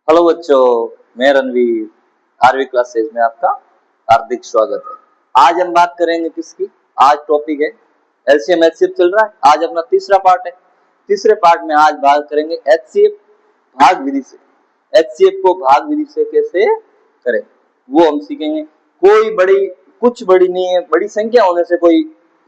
Hello बच्चों, मैं रणवीर 8वीं क्लासेज में आपका हार्दिक स्वागत है। आज हम बात करेंगे किसकी। आज टॉपिक है एलसीएम एचसीएफ चल रहा है। आज अपना तीसरा पार्ट है। तीसरे पार्ट में आज बात करेंगे एचसीएफ भाग विधि से। एचसीएफ को भाग विधि से कैसे करें वो हम सीखेंगे। कोई कुछ बड़ी नहीं है, बड़ी संख्या होने से कोई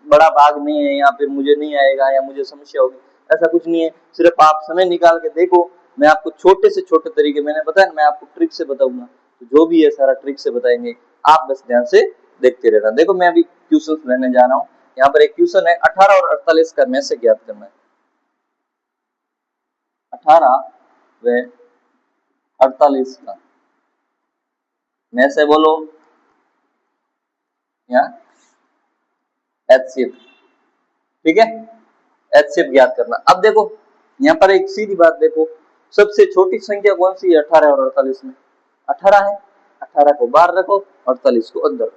बड़ा भाग नहीं है या फिर मुझे नहीं आएगा या मुझे समस्या होगी, ऐसा कुछ नहीं है। सिर्फ आप समय निकाल के देखो। मैं आपको छोटे से छोटे तरीके मैंने बताया, मैं आपको ट्रिक से बताऊंगा, तो जो भी है सारा ट्रिक से बताएंगे। आप बस ध्यान से देखते रहना। देखो मैं अभी क्वेश्चन लेने जा रहा हूँ। यहाँ पर एक क्वेश्चन है 18 और 48 का में से ज्ञात करना है। 18 व 48 का में से बोलो यहाँ एचसीएफ, ठीक है। एचसीएफ ज्ञात करना। अब देखो यहाँ पर एक सीधी बात देखो, सबसे छोटी संख्या कौन सी है 18 और 48 में? 18 है। 18 को बाहर रखो, 48 को अंदर,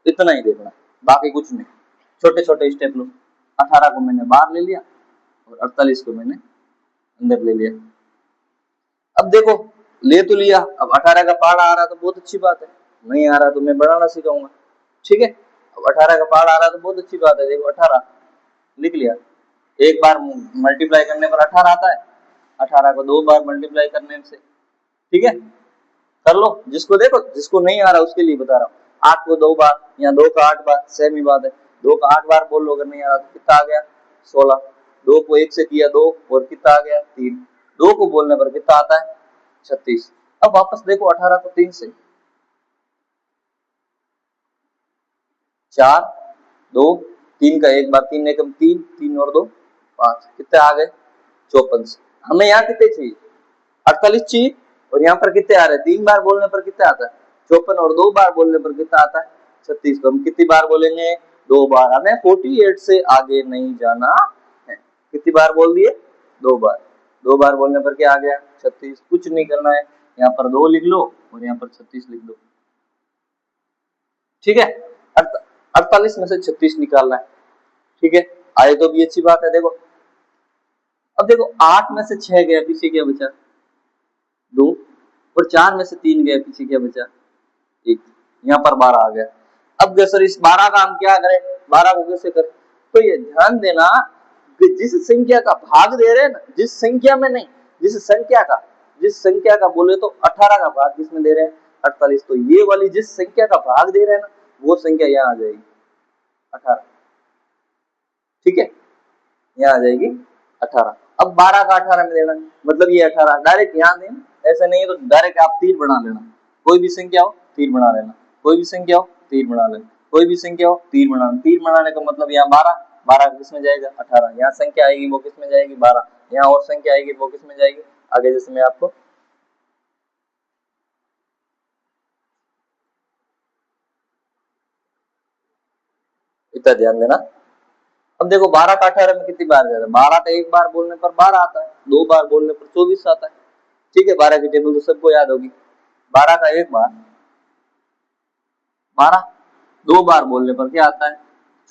इतना ही देखना, बाकी कुछ नहीं। छोटे छोटे स्टेप लो। 18 को मैंने बाहर ले लिया और 48 को मैंने अंदर ले लिया। अब देखो ले तो लिया, अब 18 का पहाड़ आ रहा तो बहुत अच्छी बात है, नहीं आ रहा तो मैं बढ़ाना सिखाऊंगा, ठीक है। अब 18 का पहाड़ आ रहा तो बहुत अच्छी बात है। देखो 18 लिख लिया, एक बार मल्टीप्लाई करने पर 18 आता है। 18 को 2 बार मल्टीप्लाई करने से, ठीक है, कर लो। जिसको देखो जिसको नहीं आ रहा उसके लिए बता रहा हूँ। 8 को 2 बार या 2 का 8 बार, सेम ही बात है। 2 का 8 बार बोल लो, अगर नहीं आ रहा तो कितना आ गया 16। 2 को 1 से किया 2 और कितना आ गया 3। 2 को बोलने पर कितना आता है 36। अब वापस देखो 18 को 3 से, 4 2 3 का 1 बार, 3 एकम 3, 3 और 2 5, कितने आ गए 54। हमें यहाँ कितने चाहिए 48 चाहिए, और यहाँ पर कितने आ रहे हैं 3 बार बोलने पर कितना आता है 54, और 2 बार बोलने पर कितना आता है 36। तो हम कितनी बार बोलेंगे 2 बार। हमें 48 से आगे नहीं जाना है। कितनी बार बोल दिए 2 बार। 2 बार बोलने पर क्या आ गया 36। कुछ नहीं करना है, यहाँ पर 2 लिख लो और यहाँ पर 36 लिख दो, ठीक है। 48 में से 36 निकालना है, ठीक है। आए तो भी अच्छी बात है। देखो अब देखो 8 में से 6 गया, पीछे क्या बचा 2, और 4 में से 3 गया, पीछे क्या बचा 1। यहाँ पर 12 आ गया। अब सर इस 12 का हम क्या करें, 12 को कैसे करें? तो ये ध्यान देना कि जिस संख्या का भाग दे रहे हैं ना, जिस संख्या में नहीं, जिस संख्या का बोले तो 18 का भाग किसमें दे रहे हैं 48, तो ये वाली जिस संख्या का भाग दे रहे हैं ना वो संख्या यहाँ आ जाएगी 18, ठीक है। यहाँ आ जाएगी 18। अब 12 का 18 में देना, मतलब ये 18 डायरेक्ट यहाँ देना, ऐसा नहीं है तो डायरेक्ट आप तीर बना लेना। कोई भी संख्या हो तीर बना लेना, कोई भी संख्या हो तीर बना लेना, कोई भी संख्या हो तीर बनाना। तीर बनाने का मतलब यहाँ 12, 12 किस में जाएगा 18, यहाँ संख्या आएगी वो किस में जाएगी 12, यहाँ और संख्या आएगी वो किस में जाएगी आगे, जैसे मैं आपको इतना ध्यान देना। अब देखो 12 का 18 में कितनी बार जाएगा, 12 का एक बार बोलने पर 12 आता है, 2 बार बोलने पर 24 आता है, ठीक है। 12 की टेबल तो सबको याद होगी। 12 का एक बार 12, 2 बार बोलने पर क्या आता है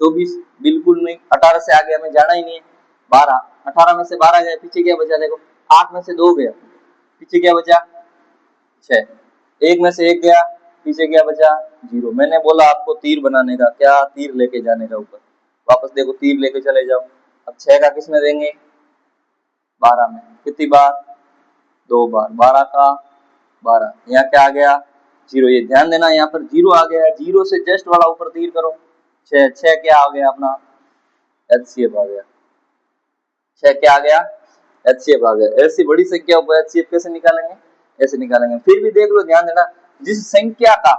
24, बिल्कुल नहीं। 18 से आगे हमें जाना ही नहीं है। 12, 18 में से 12 गया, पीछे क्या बचा देखो 8 में से 2 गया, पीछे क्या बचा 6। 1 में से 1 गया, पीछे क्या बचा 0। मैंने बोला आपको तीर बनाने का, क्या तीर लेके जाने का ऊपर, वापस देखो तीर लेके चले जाओ। अब 6 का किस में देंगे 12 में, कितनी बार 2 बार, 12 का 12, यहाँ क्या आ गया 0। ये ध्यान देना यहाँ पर 0 आ गया, 0 से जस्ट वाला ऊपर तीर करो 6, 6 क्या आ गया अपना एचसीएफ आ गया, 6 क्या आ गया एचसीएफ आ गया। ऐसी बड़ी संख्या को एचसीएफ कैसे निकालेंगे, ऐसे निकालेंगे। फिर भी देख लो, ध्यान देना, जिस संख्या का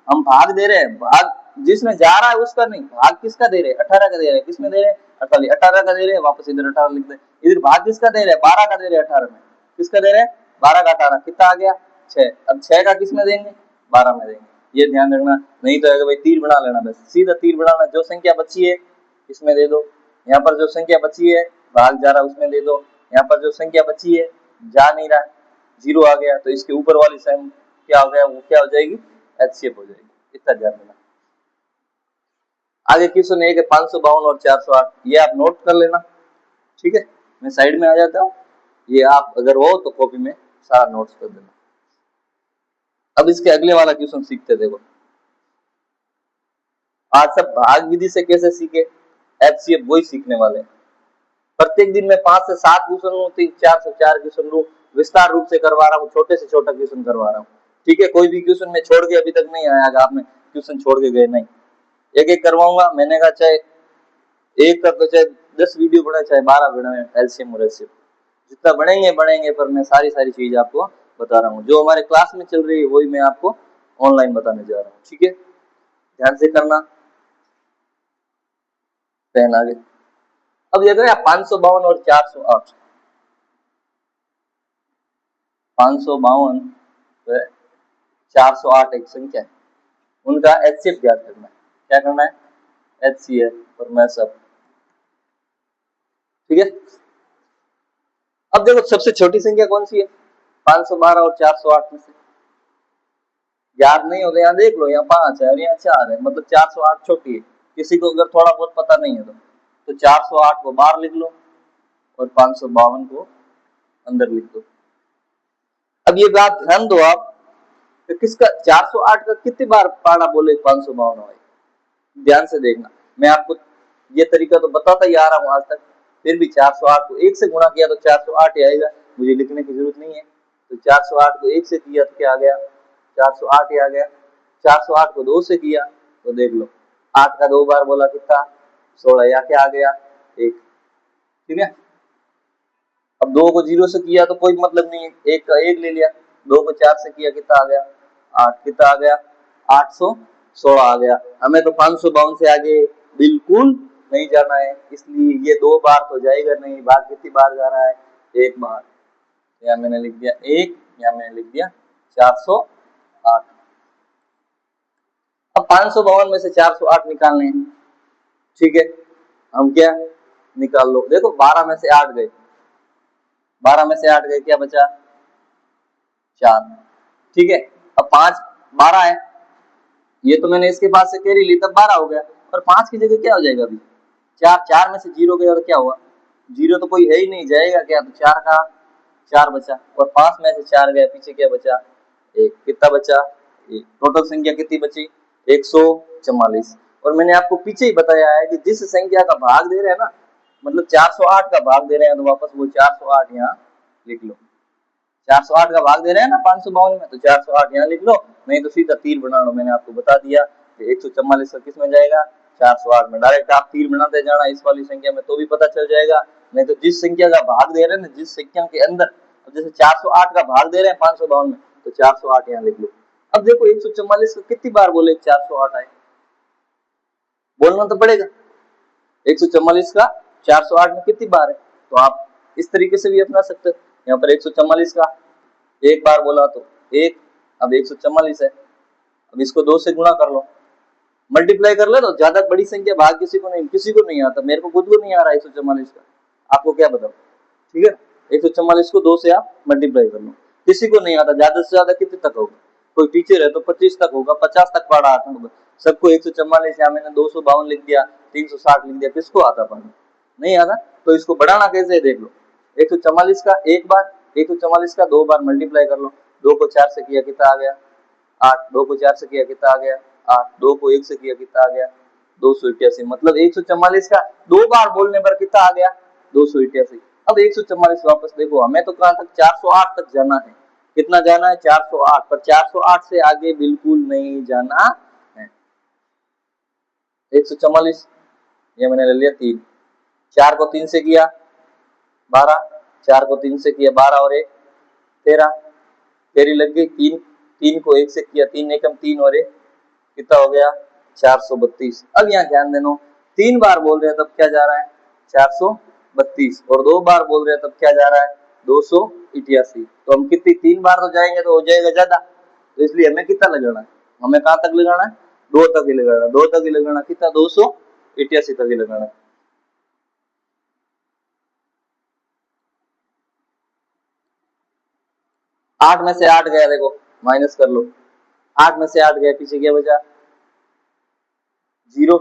हम भाग दे रहे हैं, भाग जिसमें जा रहा है उसका नहीं, भाग किसका दे रहे हैं 18 का दे रहे हैं, किसमें दे रहे हैं 48, 18 का दे रहे हैं, वापस इधर 18 लिख दे। इधर भाग किसका दे रहे हैं 12 का दे रहे हैं, 18 में किसका दे रहे हैं 12 का 18, कितना आ गया 6। अब 6 का किसमें देंगे 12 में देंगे, ये ध्यान रखना। नहीं तो भाई तीर बना लेना, बस सीधा तीर बनाना, जो संख्या बची है इसमें दे दो, यहाँ पर जो संख्या बची है भाग जा रहा है उसमें दे दो, यहाँ पर जो संख्या बची है जा नहीं रहा 0 आ गया, तो इसके ऊपर वाली सम क्या हो गया, वो क्या हो जाएगी एचसीएफ हो जाएगी। इतना ध्यान देना। आगे क्वेश्चन एक है 552 और 408, ये आप नोट कर लेना, ठीक है। मैं साइड में आ जाता हूँ, ये आप अगर हो तो कॉपी में सारा नोट्स कर देना। अब इसके अगले वाला क्वेश्चन सीखते देखो। आज सब भाग विधि से कैसे सीखे, एचसीएफ वही सीखने वाले हैं। प्रत्येक दिन में 5 से 7 क्वेश्चन लूँ, 4 से 4 क्वेश्चन लूँ, विस्तार रूप से करवा रहा हूँ, छोटे से छोटा क्वेश्चन करवा रहा हूँ। ठीक है, कोई भी क्वेश्चन में छोड़ के अभी तक नहीं आया, आपने क्वेश्चन छोड़ के गए नहीं, एक एक करवाऊंगा। मैंने कहा चाहे एक तक तो चाहे 10 वीडियो बने, चाहे 12 बने, एलसीएम और एचसीएफ जितना बढ़ेंगे बढ़ेंगे, पर मैं सारी सारी चीज आपको बता रहा हूँ। जो हमारे क्लास में चल रही है वही मैं आपको ऑनलाइन बताने जा रहा हूँ। ठीक है, ध्यान से करना। पहन आगे। अब ये गया 552 और 408। 552 व 408 एक संख्या है, उनका एचसीएफ ज्ञात करना है। क्या करना है, एचसीएफ और मैसअप। ठीक है, अब देखो सबसे छोटी संख्या कौन सी है, 512 और 408 में से। याद नहीं हो तो यहाँ देख लो, यहाँ 5 है और यहाँ 4 है, मतलब 408 छोटी है। किसी को अगर थोड़ा बहुत पता नहीं है तो 408 को बाहर लिख लो और 552 को अंदर लिख दो। अब ये बात ध्यान दो आप, तो किसका 408 का कितनी बार पाड़ा बोले 552 है, ध्यान से देखना। मैं आपको ये तरीका तो बताता ही आ रहा हूँ आज तक, फिर भी 408 को 1 से गुणा किया तो 408 ही आएगा, मुझे लिखने की जरूरत नहीं है। तो 408 को 1 से किया तो क्या आ गया, 408 ही आ गया। 408 को 2 से किया तो देख लो, 8 का 2 बार बोला कितना, 16, या क्या आ गया, 1। ठीक है, अब 2 को 0 से किया तो कोई मतलब नहीं है, 1 का 1 ले लिया। 2 को 4 से किया कितना आ गया, 8, कितना आ गया, 816 आ गया। हमें तो 552 से आगे बिल्कुल नहीं जाना है, इसलिए ये 2 बार तो जाएगा नहीं। बार कितनी बार जा रहा है, 1 बार। या मैंने लिख दिया 1, या मैंने लिख दिया 408। अब 552 में से 408 निकालने हैं। ठीक है, हम क्या निकाल लो, देखो 12 में से 8 गए, 12 में से 8 गए, क्या बचा, 4। ठीक है, अब 5 12 है, ये तो मैंने इसके पास से कैरी ली तब 12 हो गया, और 5 की जगह क्या हो जाएगा अभी, 4। 4 में से 0 गया और क्या हुआ, 0 तो कोई है ही नहीं, जाएगा क्या, तो 4 का 4 बचा, और 5 में से 4 गया, पीछे क्या बचा, 1। कितना बचा, 1। टोटल संख्या कितनी बची, 144। और मैंने आपको पीछे ही बताया है कि जिस संख्या का भाग दे रहे हैं ना, मतलब 408 का भाग दे रहे हैं, तो वापस वो 408 यहाँ लिख लो। 408 का भाग दे रहे हैं ना 552 में, तो 408 यहाँ लिख लो, नहीं तो सीधा तीर बना लो। मैंने आपको बता दिया कि 144 का किस में जाएगा, 408 में। डायरेक्ट आप तीर बनाते जाना इस वाली संख्या में, तो भी पता चल जाएगा। नहीं तो जिस संख्या का भाग दे रहे हैं ना, जिस संख्या के अंदर, जैसे 408 का भाग दे रहे हैं 552 में, तो 408 यहाँ लिख लो। अब देखो 144 को कितनी बार बोले 408 आए, बोलना तो पड़ेगा। 144 का 408 में कितनी बार है, तो आप इस तरीके से भी अपना सकते हो। यहाँ पर 144 का 1 बार बोला तो 1, अब 144 है, अब इसको 2 से गुणा कर लो, मल्टीप्लाई कर ले, तो ज्यादा बड़ी संख्या भाग किसी को नहीं आता। मेरे को खुद को नहीं आ रहा 144 का, आपको क्या बताओ। ठीक है, 144 को 2 से आप मल्टीप्लाई कर लो, किसी को नहीं आता। ज्यादा से ज्यादा कितने तक होगा, कोई टीचर है तो 25 तक होगा, 50 तक पढ़ा आता होगा। सबको 144, या मैंने 252 लिख दिया, 360 लिख दिया, किसको आता पढ़ना, नहीं आता। तो इसको बढ़ाना कैसे है, देख लो। 144 का 1 बार, 144 का 2 बार मल्टीप्लाई कर लो। 2 को 4 से किया कितना आ गया, 8। 2 को 4 से किया कितना आ गया, 8। 2 को 1 से किया कितना आ गया, 288। मतलब 144 का 2 बार बोलने पर कितना आ गया, 288। अब 144 वापस देखो, हमें तो कहां तक, 408 तक जाना है। कितना जाना है, 408, पर 408 से आगे बिल्कुल नहीं जाना है। 144, ये मैंने ले लिया 3। 4 को 3 से किया 12, 4 को 3 से किया 12 और 1 13, तेरी लग गई 3। 3 को 1 से किया, 3 एकम 3 और 1 कितना हो गया, 432। अब यहाँ ध्यान देना, 3 बार बोल रहे हैं तब क्या जा रहा है, 432, और 2 बार बोल रहे हैं तब क्या जा रहा है, 288। तो हम कितनी 3 बार तो जाएंगे तो हो जाएगा ज्यादा, तो इसलिए हमें कितना लगाना है, हमें कहाँ तक लगाना है, 2 तक ही लगाना, 2 तक ही लगाना, कितना 288 तक ही लगाना है। आठ में से 8 गया, देखो माइनस कर लो, 8 में से 8 गया, पीछे क्या बचा, 0।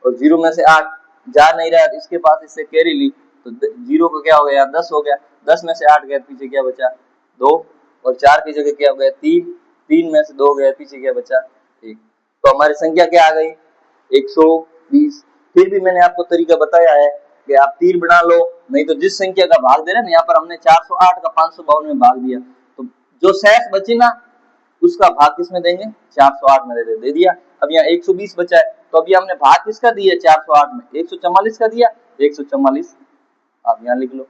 और 0 में से 8 जा नहीं रहा है, इसके पास इससे कैरी ली, तो 0 को क्या हो गया, 10 हो गया। 10 में से 8 गया, पीछे क्या बचा, 2। और 4 की जगह क्या हो गया, 3। 3 में से 2 गया, पीछे क्या बचा 1। तो हमारी संख्या क्या आ गई 120। फिर भी मैंने आपको तरीका बताया है कि आप तीर बना लो, नहीं तो जिस संख्या का भाग दे रहे हैं ना, यहाँ पर हमने 408 का 552 में भाग दिया, तो जो शेष बची ना उसका भाग किसमें देंगे 408 में दे दिया। अब यहाँ 120 बचा है, तो अभी हमने भाग किसका दिया 408 में 144 का दिया, 144 आप यहाँ लिख लो।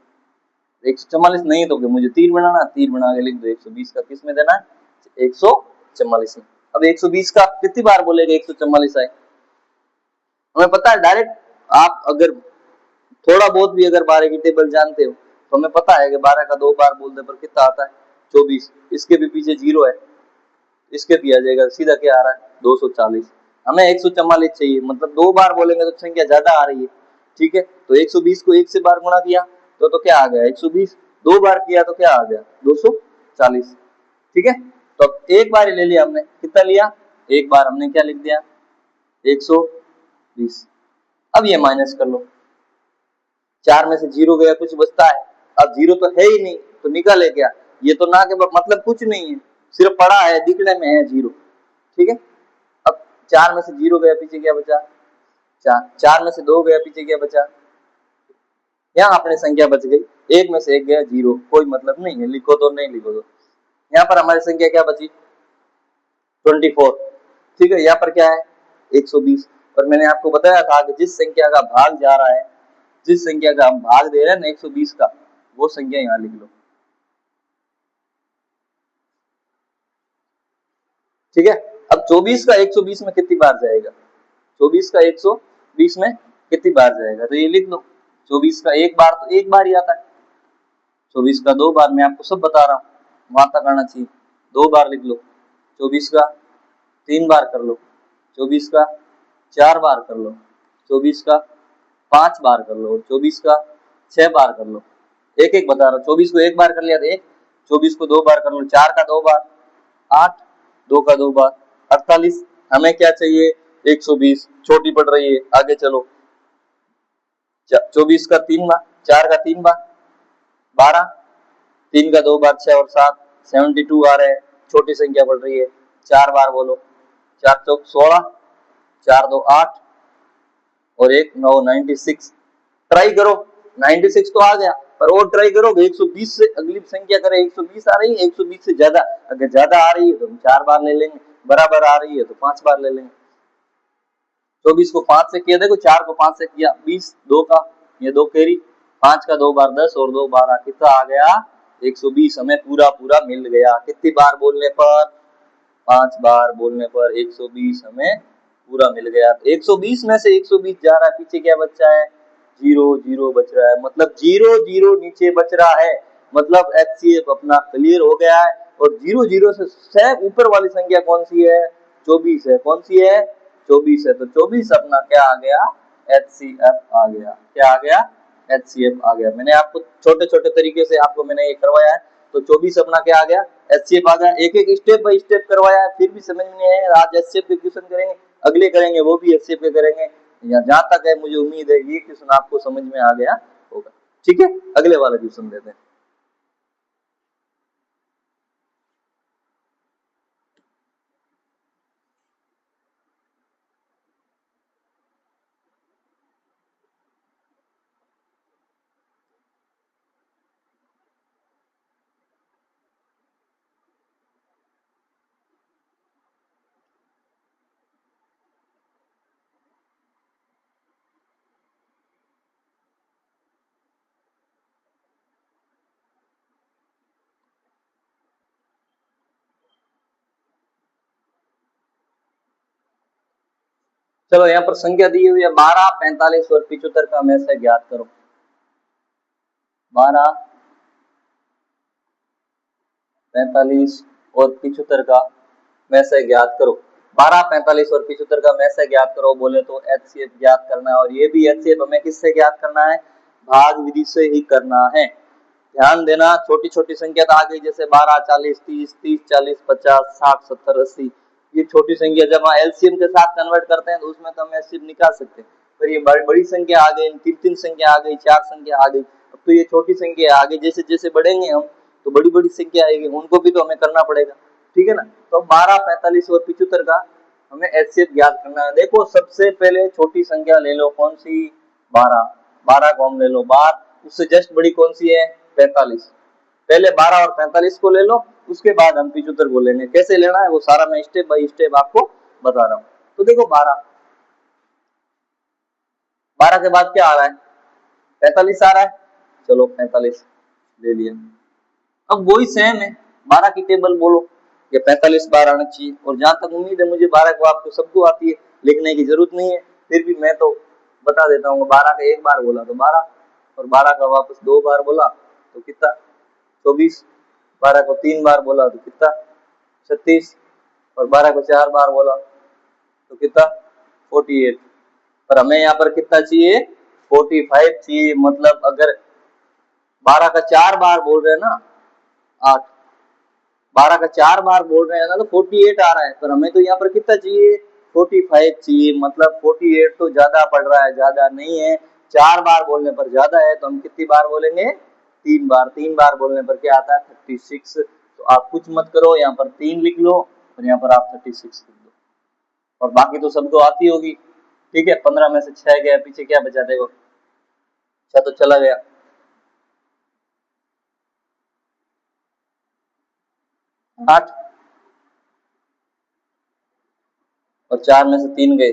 144 नहीं तो मुझे तीर बनाना, तीर बना के लिख दो 120 का किस में देना है 144 में। अब 120 का कितनी बार बोलेगा 144 आए, हमें पता है डायरेक्ट। आप अगर थोड़ा बहुत भी अगर 12 की टेबल जानते हो तो हमें पता है कि 12 का 2 बार बोलने पर कितना आता है 24। इसके भी पीछे 0 है, इसके भी आ जाएगा, सीधा क्या आ रहा है 240। हमें 144 चाहिए, मतलब 2 बार बोलेंगे तो संख्या ज्यादा आ रही है, ठीक है। तो 120 को 1 से बार गुणा किया तो क्या आ गया 120, 2 बार किया तो क्या आ गया 240, ठीक है। तो एक बार ही ले लिया हमने, कितना लिया एक बार हमने क्या लिख दिया 120। अब ये माइनस कर लो, 4 में से 0 गया, कुछ बचता है, अब 0 तो है ही नहीं तो निकाले क्या, ये तो ना के मतलब कुछ नहीं है, सिर्फ पड़ा है, दिखने में है 0, ठीक है। अब 4 में से 0 गया, पीछे क्या बचा 4, 4 में से 2 गया, पीछे क्या बचा, यहाँ अपने संख्या बच गई, 1 में से 1 गया 0, कोई मतलब नहीं है, लिखो तो नहीं लिखो तो। यहाँ पर हमारी संख्या क्या बची 24, ठीक है। यहाँ पर क्या है 120, और मैंने आपको बताया था कि जिस संख्या का भाग जा रहा है, जिस संख्या का हम भाग दे रहे हैं ना 120 का, वो संख्या यहाँ लिख लो, ठीक है। अब 24 का 120 में कितनी बार जाएगा, 24 का 120 में कितनी बार जाएगा, तो ये लिख लो 24 का एक बार तो एक बार ही आता है, 24 का 2 बार, मैं आपको सब बता रहा हूँ, वहां तक आना चाहिए, 2 बार लिख लो, 24 का 3 बार कर लो, 24 का 4 बार कर लो, 24 का 5 बार कर लो, 24 का 6 बार कर लो, एक एक बता रहा हूँ। 24 को एक बार कर लिया तो एक, 24 को 2 बार कर लो, 4 का 2 बार 8, 2 का 2 बार 48। हमें क्या चाहिए 120, छोटी पड़ रही है, आगे चलो। 24 का 3 बार, 4 का 3 बार 12, 3 का 2 बार 6 और 7 72 आ रहे हैं, छोटी संख्या बढ़ रही है, 4 बार बोलो, 4 चौक 16, 4 2 8 और 1 9 96। ट्राई करो 96 तो आ गया, पर और ट्राई करो 120 से अगली संख्या करें, 120 आ रही है, 120 से ज्यादा, अगर ज्यादा आ रही है तो हम 4 बार ले लेंगे, बराबर आ रही है तो 5 बार ले लेंगे। 24 को 5 से किया, देखो 4 को 5 से किया 20, 2 का ये 2 कैरी, 5 का 2 बार 10 और 2 12, कितना आ गया 120। हमें पूरा पूरा मिल गया, कितनी बार बोलने पर 5 बार बोलने पर 120 हमें पूरा मिल गया। 120 में से 120 जा रहा है, पीछे क्या बचा है 0 0 बच रहा है, मतलब 0 0 नीचे बच रहा है, मतलब एचसीएफ अपना क्लियर हो गया है। और 0 0 से ऊपर वाली संख्या कौन सी है 24 है, कौन सी है 24 है, तो 24 अपना क्या आ गया एचसीएफ आ गया, क्या आ गया एचसीएफ आ गया। मैंने आपको छोटे छोटे तरीके से आपको मैंने ये करवाया है, तो 24 अपना क्या आ गया एचसीएफ आ गया। एक एक स्टेप बाय स्टेप करवाया है, फिर भी समझ में नहीं आया, आज एचसीएफ के क्वेश्चन करेंगे, अगले करेंगे वो भी एचसीएफ के करेंगे, या जहां तक है मुझे उम्मीद है ये क्वेश्चन आपको समझ में आ गया होगा, ठीक है। अगले वाला क्वेश्चन देते हैं। चलो यहाँ पर संख्या दी हुई है 12, 45 और 75 का में से ज्ञात करो। 12, 45 और 75 का में से ज्ञात करो। 12, 45 और 75 का में से ज्ञात करो बोले तो एचसीएफ ज्ञात करना है, और ये भी एचसीएफ हमें किससे ज्ञात करना है भाग विधि से ही करना है। ध्यान देना छोटी छोटी संख्या तो आ गई, जैसे 12, 40, 30, 30, 40, 50, 60, 70, 80, ये छोटी संख्या जब हम एलसीएम के साथ कन्वर्ट करते हैं तो उसमें तो हम एचसीएफ निकाल सकते हैं। पर ये बड़ी संख्या आ गई, 3 संख्या आ गई, 4 संख्या आ गई, अब तो ये छोटी संख्या आगे जैसे जैसे बढ़ेंगे हम तो बड़ी बड़ी संख्या आएगी, उनको भी तो हमें करना पड़ेगा। ठीक है ना। तो 12, 45 और 75 का हमें एचसीएफ ज्ञात करना है। देखो सबसे पहले छोटी संख्या ले लो, कौन सी, 12। 12 को हम ले लो बाहर, उससे जस्ट बड़ी कौन सी है, 45। पहले 12 और 45 को ले लो, उसके बाद हम 75 को लेंगे। कैसे लेना है वो सारा मैं स्टेप बाय स्टेप आपको बता रहा हूँ। तो देखो 12, 12 के बाद क्या आ रहा है, 45 आ रहा है, चलो 45 ले लिया। अब वही सेम है, 12 की टेबल बोलो, ये 45 बार आना चाहिए। और जहां तक उम्मीद है मुझे 12 को आपको सबको आती है, लिखने की जरूरत नहीं है, फिर भी मैं तो बता देता हूँ। 12 का एक बार बोला तो 12, और 12 का वापस 2 बार बोला तो कितना, 24। 12 को 3 बार बोला तो कितना, 36। और 12 को 4 बार बोला तो कितना, 48। पर हमें यहाँ पर कितना चाहिए, 45 चाहिए। मतलब अगर 12 का 4 बार बोल रहे हैं ना, 8, 12 का 4 बार बोल रहे हैं ना, तो 48 आ रहा है। पर हमें तो यहाँ पर कितना चाहिए, 45 चाहिए। मतलब 48 तो ज्यादा पड़ रहा है, ज्यादा नहीं है। 4 बार बोलने पर ज्यादा है, तो हम कितनी बार बोलेंगे, 3 बार। 3 बार बोलने पर क्या आता है, 36। तो आप कुछ मत करो, यहाँ पर 3 लिख लो और यहाँ पर आप 36 लिख दो, और बाकी तो सबको आती होगी। ठीक है, 15 में से 6 गया, पीछे क्या बचा, देखो 6 तो चला गया, 8, और 4 में से 3 गए,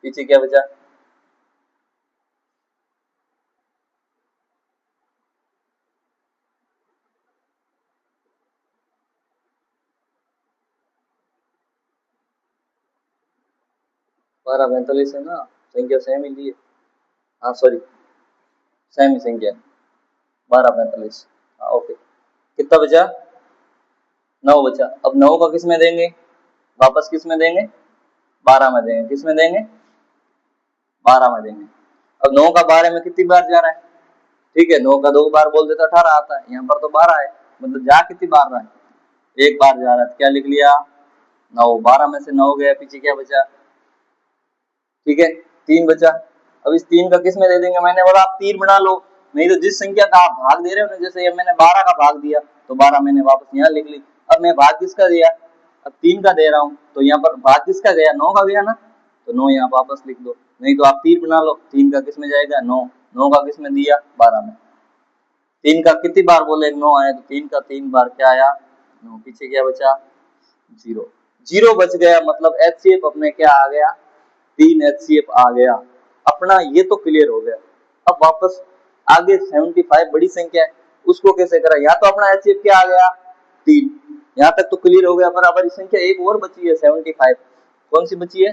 पीछे क्या बचा, 12, 45 है ना, संख्या सेम ही ली है। हाँ सॉरी, सेम ही संख्या, 12, 45। हाँ ओके, कितना बचा, 9 बचा। अब 9 का किस में देंगे, वापस किस में देंगे, 12 में देंगे। किस में देंगे, 12 में देंगे। अब 9 का 12 में कितनी बार जा रहा है, ठीक है, 9 का 2 बार बोल देता 18 आता है, यहाँ पर तो 12 है, मतलब जा कितनी बार रहा है, एक बार जा रहा है। तो क्या लिख लिया, 9। 12 में से 9 गया, पीछे क्या बचा, ठीक है, 3 बचा। अब इस 3 का किस में दे देंगे, मैंने बोला आप तीर बना लो, नहीं तो जिस संख्या का आप भाग दे रहे हो ना, जैसे ये मैंने 12 का भाग दिया तो 12 मैंने वापस यहाँ लिख ली। अब मैं भाग किसका दिया, अब 3 का दे रहा हूँ, तो यहाँ पर भाग किसका गया, 9 का गया ना, तो 9 यहाँ वापस लिख दो। नहीं तो आप तीर बना लो, 3 का किस में जाएगा, 9। 9 का किस में दिया, 12 में। 3 का कितनी बार बोले, 9 आया, तो 3 का 3 बार क्या आया, 9। पीछे क्या बचा, 0। 0 बच गया, मतलब एचसीएफ अपने क्या आ गया, 3 एचसीएफ आ गया अपना। ये तो क्लियर हो गया। अब वापस आगे 75 बड़ी संख्या है, उसको कैसे करा, यहाँ तो अपना एचसीएफ क्या आ गया, 3। यहाँ तक तो क्लियर हो गया, पर हमारी संख्या एक और बची है, 75। कौन सी बची है,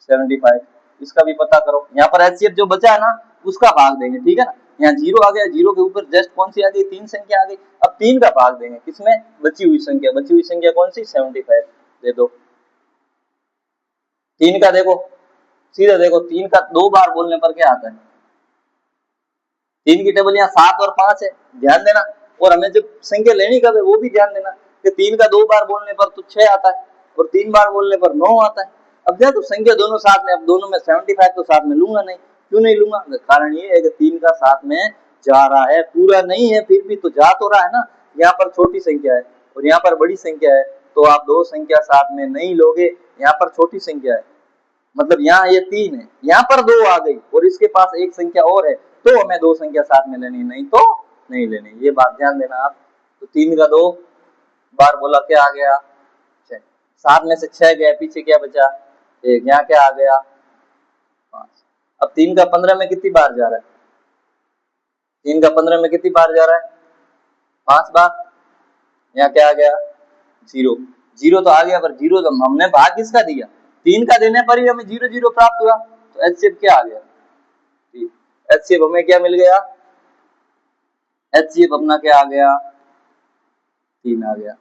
75। इसका भी पता करो। यहाँ पर एचसीएफ जो बचा है ना, उसका भाग देंगे, ठीक है ना। यहाँ 0 आ गया, 0 के ऊपर जस्ट कौन सी आ गई, 3 संख्या आ गई। अब 3 का भाग देंगे किसमें, बची हुई संख्या। बची हुई संख्या कौन सी, 75 दे दो। 3 का देखो, सीधा देखो, 3 का 2 बार बोलने पर क्या आता है, 3 की टेबल यहाँ 7 और 5 है, ध्यान देना। और हमें जब संख्या लेनी कब है वो भी ध्यान देना, कि 3 का 2 बार बोलने पर तो 6 आता है, और 3 बार बोलने पर 9 आता है। अब देखो संख्या दोनों साथ में, अब दोनों में 75 तो साथ में लूंगा नहीं। क्यों नहीं लूंगा, कारण ये है कि 3 का साथ में जा रहा है, पूरा नहीं है फिर भी तो जा तो रहा है ना। यहाँ पर छोटी संख्या है और यहाँ पर बड़ी संख्या है, तो आप दो संख्या साथ में नहीं लोगे। यहाँ पर छोटी संख्या है, मतलब यहाँ ये 3 है, यहाँ पर 2 आ गई और इसके पास एक संख्या और है, तो हमें 2 संख्या साथ में लेनी, नहीं तो नहीं लेनी। ये बात ध्यान देना आप। तो 3 का 2 बार बोला, क्या आ गया, 6। 7 में से 6 गया, पीछे क्या बचा, एक। यहाँ क्या आ गया, 5। अब 3 का 15 में कितनी बार जा रहा है, 3 का 15 में कितनी बार जा रहा है, 5 बार। यहाँ क्या आ गया, 0। 0 तो आ गया, पर 0 तो हमने भाग किसका दिया, 3 का देने पर ही हमें 0 0 प्राप्त हुआ। तो एचसीएफ क्या आ गया, एचसीएफ हमें क्या मिल गया, एचसीएफ अपना क्या आ गया, 3 आ गया।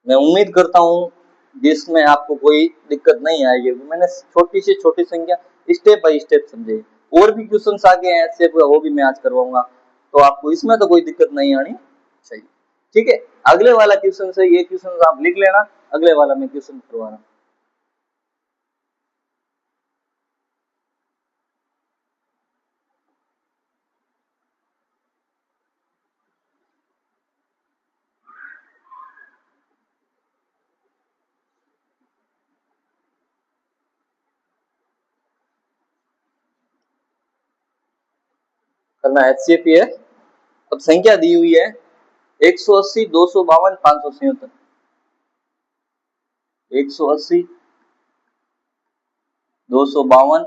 मैं उम्मीद करता हूँ जिसमें आपको कोई दिक्कत नहीं आएगी। मैंने छोटी से छोटी संख्या स्टेप बाय स्टेप समझे। और भी क्वेश्चन आगे हैं एचसीएफ का, वो भी मैं आज करवाऊंगा, तो आपको इसमें तो कोई दिक्कत नहीं आनी चाहिए। ठीक है, अगले वाला क्वेश्चन से ये क्वेश्चन आप लिख लेना, अगले वाला मैं क्वेश्चन करवा रहा हूँ। करना HCF है। अब संख्या दी हुई है 180, 252, 577। 180, 252,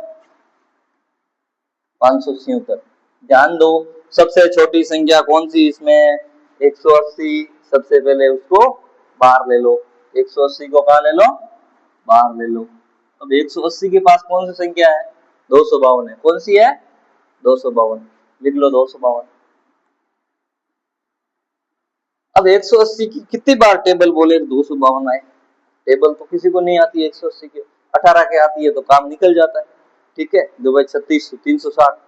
577। ध्यान दो, सबसे छोटी संख्या कौन सी इसमें? 180। सबसे पहले उसको बाहर ले लो, 180 को कहा ले लो? बाहर ले लो। अब 180 के पास कौन सी संख्या है? 252 है। कौन सी है? 252। लिख लो 252। अब 180 की कितनी बार टेबल बोले 252 आए? टेबल तो किसी को नहीं आती है 180 की, 18 के आती है तो काम निकल जाता है। ठीक है, 2 बाई 36, 360।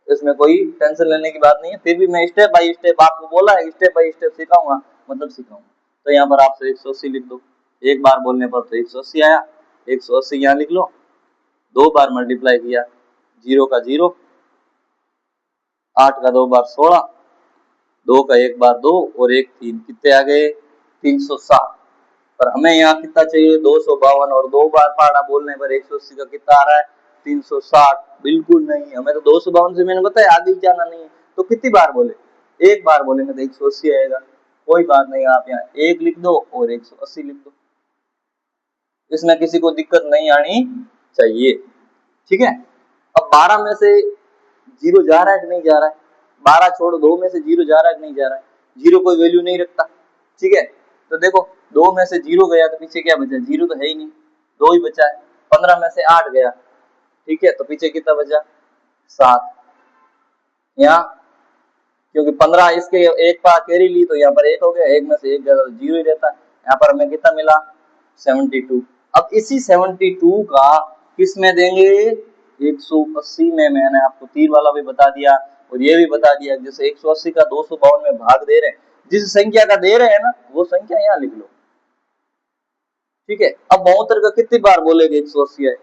इसमें कोई टेंशन लेने की बात नहीं है। फिर भी मैं स्टेप बाय स्टेप आपको बोला है, स्टेप बाय स्टेप सिखाऊंगा, मतलब सिखाऊंगा। तो यहाँ पर आप 180 लिख दो। एक बार बोलने पर तो 180 आया, 180 यहाँ लिख लो। दो बार मल्टीप्लाई किया, 0 का 0, 8 का 2 बार 16, 2 का 1 बार 2 और 1 3, कितने आ गए? 360। पर हमें यहाँ कितना चाहिए? 252। और दो बार पहाड़ा बोलने पर 180 का कितना आ रहा है? 360। बिल्कुल नहीं, हमें तो 252 से मैंने बताया आगे जाना नहीं है। तो कितनी बार बोले? एक बार बोलेंगे तो 180 आएगा। कोई बात नहीं, आप यहाँ एक लिख दो और 180 लिख दो, इसमें किसी को दिक्कत नहीं आनी चाहिए। ठीक है। अब 12 में से 0 जा रहा है कि नहीं जा रहा है? 12 छोड़ो, 2 में से 0 जा रहा है कि नहीं जा रहा है? 0 कोई वैल्यू नहीं रखता। ठीक है, तो देखो 2 में से 0 गया तो पीछे क्या बचा? 0 तो है ही नहीं, 2 ही बचा है। 15 में से 8 गया, ठीक है, तो पीछे कितना बचा? 7। यहाँ क्योंकि 15 इसके एक पार कैरी ली तो यहाँ पर 1 हो गया, 1 में से 1 गया तो 0 ही रहता है। यहाँ पर हमें कितना मिला? 72। अब इसी 72 का किस में देंगे? 180 में। मैंने आपको तीर वाला भी बता दिया और ये भी बता दिया, जैसे 180 का 252 में भाग दे रहे हैं, जिस संख्या का दे रहे हैं ना वो संख्या यहाँ लिख लो। ठीक है। अब 72 का कितनी बार बोलेगे 180 आए?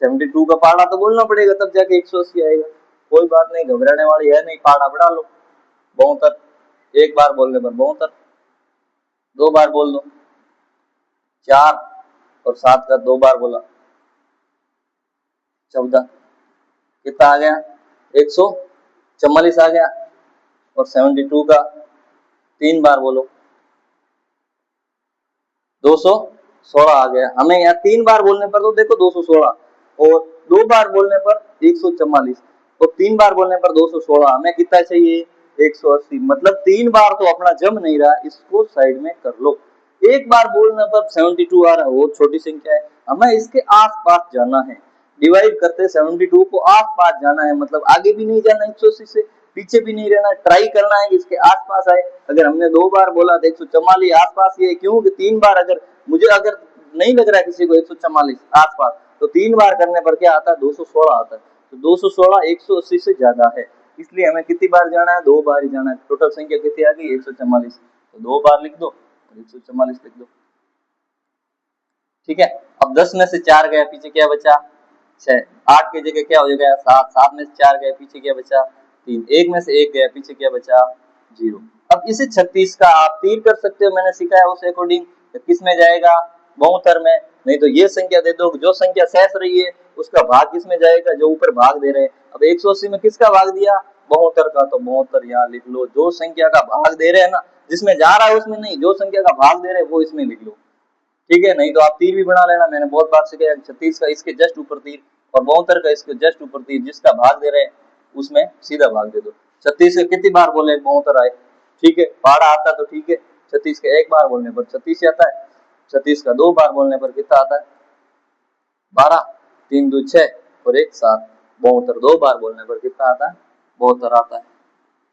72 का पहाड़ा तो बोलना पड़ेगा तब जाके 180 आएगा। कोई बात नहीं, घबराने वाली है नहीं, पहाड़ा बढ़ा लो। 72 एक बार बोलने पर 72, दो बार बोल दो 4, और 7 का 2 बार बोला 14, कितना आ गया? 144 आ गया। और 72 का 3 बार बोलो 216 आ गया। हमें यहाँ 3 बार बोलने पर तो देखो 216, और 2 बार बोलने पर 144, और 3 बार बोलने पर 216। हमें कितना चाहिए? 180। मतलब 3 बार तो अपना जम नहीं रहा, इसको साइड में कर लो। एक बार बोलने पर 72 आ रहा है, वो छोटी संख्या है, हमें इसके आस पास जाना है। डिवाइड करते 72 को आस पास जाना है, मतलब आगे भी नहीं जाना 180 से, पीछे भी नहीं रहना, ट्राई करना है कि इसके आसपास आए। अगर हमने 2 बार बोला तो 144 आसपास ही है, क्यों कि 3 बार अगर मुझे अगर नहीं लग रहा है किसी को 144 आसपास, तो 3 बार करने पर क्या आता है? 216 आता है। तो 216 180 से ज्यादा है, इसलिए हमें कितनी बार जाना है? 2 बार ही जाना है। टोटल संख्या कितनी आ गई? 144। तो 2 बार लिख दो, 144 लिख दो। ठीक है। अब 10 में से 4 गया, पीछे क्या बचा? 6। 8 की जगह क्या हो जाएगा? 7। 7 में से 4 गए, पीछे क्या बचा? 3। 1 में से 1 गया, पीछे क्या बचा? 0। अब इसे 36 का आप तीर कर सकते हो, मैंने सिखाया उस अकॉर्डिंग। किस में जाएगा? 72 में। नहीं तो ये संख्या दे दो, जो संख्या शेष रही है उसका भाग किस में जाएगा? जो ऊपर भाग दे रहे हैं। अब 180 में किसका भाग दिया? 72 का, तो 72 यहाँ लिख लो। जो संख्या का भाग दे रहे हैं ना, जिसमें जा रहा है उसमें नहीं, जो संख्या का भाग दे रहे हैं वो इसमें लिख लो। ठीक है, नहीं तो आप तीर भी बना लेना, मैंने बहुत बार सिखाया। 36 का इसके जस्ट ऊपर तीर, और 72 का इसके जस्ट ऊपर तीर, जिसका भाग दे रहे हैं उसमें सीधा भाग दे दो। 36 के कितनी बार बोले 72 आए? ठीक है, पहाड़ा आता तो ठीक है। 36 के एक बार बोलने पर 36 आता है, 36 का 2 बार बोलने पर कितना आता है? 12। 3 2 6 और 1 7। 72 2 बार बोलने पर कितना आता है? 72 आता है।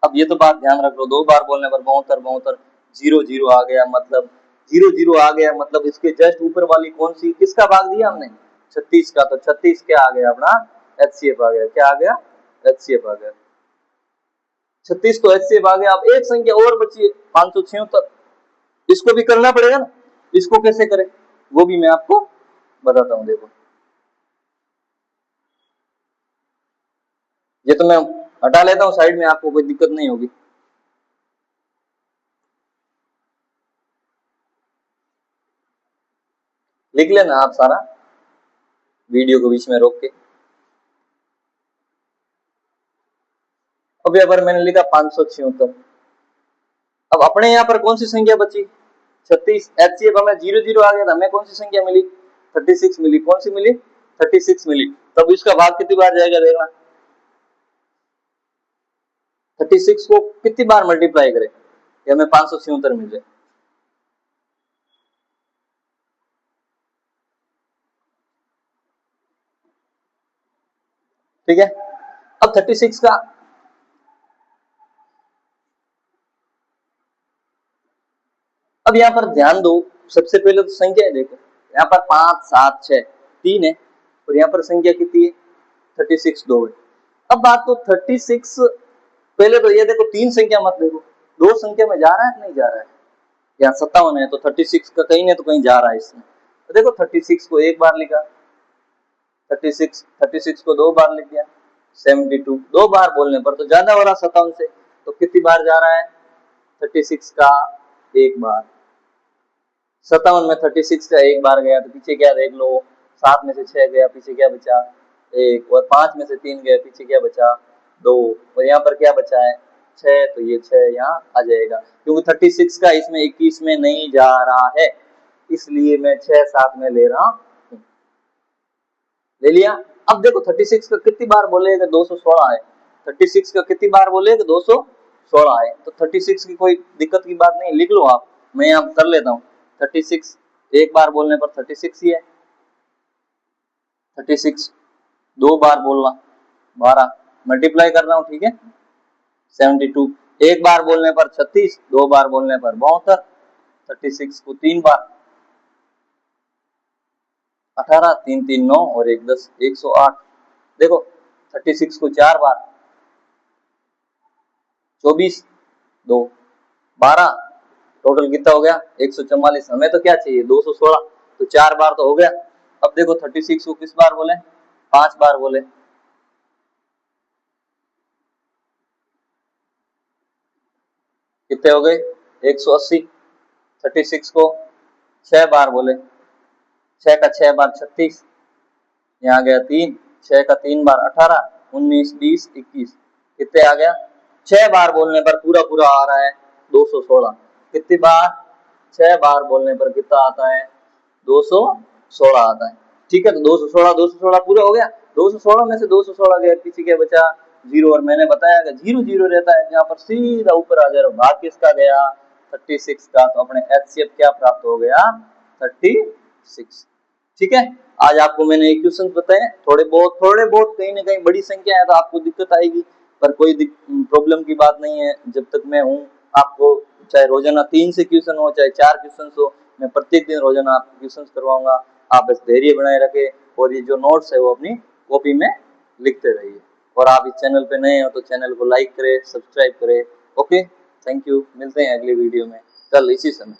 अब ये तो बात ध्यान रख लो, 2 बार बोलने पर 72 72, 0 0 आ गया, मतलब 0 0 आ गया, मतलब इसके जस्ट ऊपर वाली कौन सी, किसका भाग दिया हमने? 36 का। तो 36 क्या आ गया अपना? HCF आ गया। क्या आ गया? HCF आ गया। 36 तो HCF आ गया। अब एक संख्या और बची है 576, इसको भी करना पड़ेगा ना। इसको कैसे करें वो भी मैं आपको बताता हूँ। देखो ये तो मैं हटा लेता हूँ साइड में, आपको कोई दिक्कत नहीं होगी। लिख लेना आप सारा, वीडियो को बीच में रोक के। अब यहाँ पर मैंने लिखा 576। अब अपने यहाँ पर कौन सी संख्या बची? 36। एचसीएफ हमें 00 आ गया था, हमें कौन सी संख्या मिली? 36 मिली। कौन सी मिली? 36 मिली। तब इसका भाग कितनी बार जाएगा देखना। 36 को कितनी बार मल्टीप्लाई करें कि हमें 576 मिल जाए? ठीक है। अब 36 का अब यहाँ पर ध्यान दो, सबसे पहले तो संख्या है देखो, यहाँ पर 5 7 6 3 है और यहाँ पर संख्या कितनी है? 36 2 है। अब बात तो 36, पहले तो ये देखो तीन संख्या मत देखो, दो संख्या में जा रहा है कि नहीं जा रहा है? यहाँ 57 है तो 36 का कहीं ना तो कहीं जा रहा है इसमें। तो देखो 36 को एक बार लिखा, 36 को दो बार लिख दिया, 72 दो बार बोलने पर तो ज्यादा हो रहा 57 से, तो कितनी बार जा रहा है? 36 का एक बार। 57 में 36 का एक बार गया तो पीछे क्या देख लो, 7 में से 6 गया, पीछे क्या बचा? 1। और 5 में से 3 गया, पीछे क्या बचा? 2। और यहाँ पर क्या बचा है? 6। तो ये 6 यहाँ आ जाएगा, क्योंकि 36 का इसमें 21 में नहीं जा रहा है, इसलिए मैं 6 साथ में ले रहा हूँ। ले लिया। अब देखो 36 का कितनी बार बोलेगा? 216 है। 36 का कितनी बार बोलेगा? 216 है। तो 36 की कोई दिक्कत की बात नहीं, लिख लो आप, मैं यहाँ कर लेता हूँ। 36 एक बार बोलने पर 36 ही है। 36 दो बार बोलना 12, मल्टीप्लाई कर रहा हूँ, ठीक है। 72 एक बार बोलने पर 36, दो बार बोलने पर 72। 36 को तीन बार 18, 3 3 9 और 1 10, 108। देखो 36 को चार बार 24 2 12, टोटल कितना हो गया? 144। हमें तो क्या चाहिए? 216, तो चार बार तो हो गया। अब देखो 36 को किस बार बोले? 5 बार बोले। कितने हो गए? 180। 36 को 6 बार बोले, 6 का 6 बार 36, यहाँ गया 3, 6 का 3 बार 18, 19 20 21, कितने आ गया? 6 बार बोलने पर पूरा पूरा आ रहा है 216। कितनी बार? 6 बार बोलने पर कितना आता है? 216 आता है। ठीक है, तो 216 पूरा हो गया। 216 में से 216 गया, किसी के बचा? 0। और मैंने बताया कि 0 0 रहता है यहाँ पर, सीधा ऊपर आ जा रहा। भाग किसका गया? 36 का। तो अपने एचसीएफ क्या प्राप्त हो गया? 36। ठीक है। आज आपको मैंने इक्वेशन बताए, थोड़े बहुत कहीं ना कहीं बड़ी संख्या है तो आपको दिक्कत आएगी, पर कोई प्रॉब्लम की बात नहीं है। जब तक मैं हूँ आपको, चाहे रोजाना 3 से क्वेश्चन हो, चाहे 4 क्वेश्चन हो, मैं प्रत्येक दिन रोजाना आपको क्वेश्चन करवाऊंगा। आप बस धैर्य बनाए रखें और ये जो नोट्स है वो अपनी कॉपी में लिखते रहिए। और आप इस चैनल पे नए हो तो चैनल को लाइक करें, सब्सक्राइब करें। Okay, thank you. मिलते हैं अगली वीडियो में कल इसी समय।